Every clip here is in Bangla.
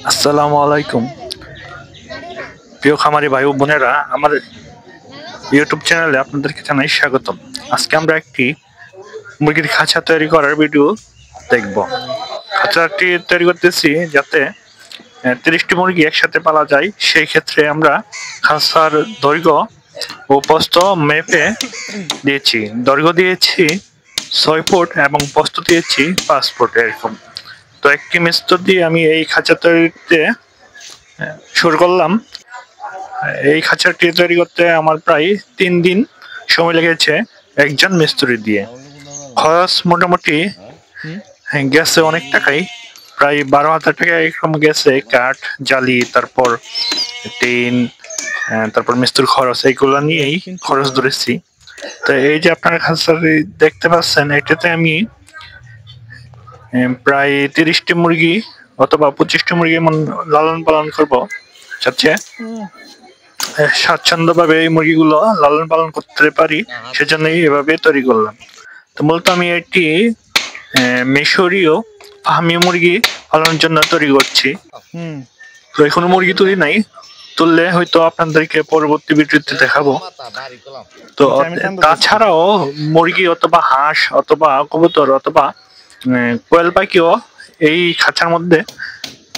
আসসালামু আলাইকুম প্রিয় খামারি ভাই ও বোনেরা, আমার ইউটিউব চ্যানেলে আপনাদেরকে জানাই স্বাগতম। আজকে আমরা একটি মুরগির খাঁচা তৈরি করার ভিডিও দেখব। খাঁচাটি তৈরি করতেছি যাতে 30টি মুরগি একসাথে পালা যায়। সেই ক্ষেত্রে আমরা খাঁচার দৈর্ঘ্য ও প্রস্থ মেপে দিয়েছি। দৈর্ঘ্য দিয়েছি 6 ফুট এবং প্রস্থ দিয়েছি 5 ফুট এরকম। তো একটি মিস্ত্রি দিয়ে আমি এই খাঁচা তৈরিতে শুরু করলাম। এই খাঁচাটি তৈরি করতে আমার প্রায় 3 দিন সময় লেগেছে একজন মিস্ত্রি দিয়ে। খরচ মোটামুটি গেছে অনেক টাকাই, প্রায় 12,000 টাকা এরকম গেছে। কাঠ, জালি, তারপর টিন, তারপর মিস্ত্রির খরচ, এইগুলো নিয়েই খরচ ধরেছি। তো এই যে আপনার খাঁচাটি দেখতে পাচ্ছেন, এটাতে আমি প্রায় 30টি মুরগি অথবা 25টি মুরগি লালন পালন করবো। যাতে স্বাচ্ছন্দ্যভাবে এই মুরগিগুলো লালন পালন করতে পারি, সেজন্যই এভাবে তৈরি করলাম। তো মূলত আমি একটি মিশরীয় ফার্মি মুরগি পালনের জন্য তৈরি করছি। তো এখনো মুরগি তুলি নাই, তুললে হয়তো আপনাদেরকে পরবর্তী ভিডিওতে দেখাবো। তো তাছাড়াও মুরগি অথবা হাঁস অথবা কবুতর অথবা কোয়েল পাখিও এই খাঁচার মধ্যে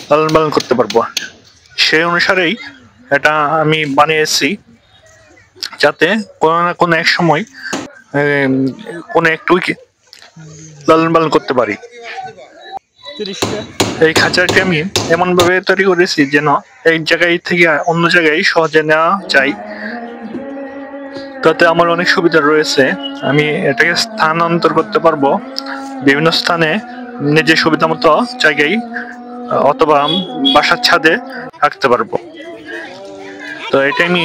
লালন পালন করতে পারবো। সেই অনুসারেই এটা আমি বানিয়েছি, যাতে কোনো না কোনো এক সময় কোনো একটু লালন পালন করতে পারি। এই খাঁচাটি আমি এমন ভাবে তৈরি করেছি যেন এক জায়গায় থেকে অন্য জায়গায় সহজে নেওয়া যায়। তাতে আমার অনেক সুবিধা রয়েছে। আমি এটাকে স্থানান্তর করতে পারবো বিভিন্ন স্থানে, নিজের সুবিধা মতো জায়গায় অথবা বাসার ছাদে রাখতে পারবো। তো এটা আমি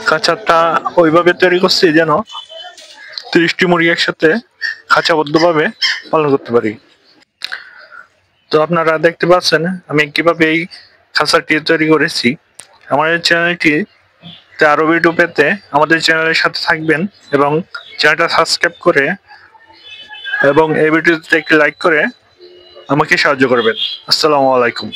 খাঁচাটা ওইভাবে তৈরি করছি যেন 30টি মুরগি একসাথে খাঁচাবদ্ধভাবে পালন করতে পারি। তো আপনারা দেখতে পাচ্ছেন আমি কিভাবে এই খাঁচাটি তৈরি করেছি। আমাদের চ্যানেলটিতে আরো ভিডিও পেতে আমাদের চ্যানেলের সাথে থাকবেন এবং চ্যানেলটা সাবস্ক্রাইব করে এবং এই ভিডিওতে একটি লাইক করে আমাকে সাহায্য করবেন। আসসালামু আলাইকুম।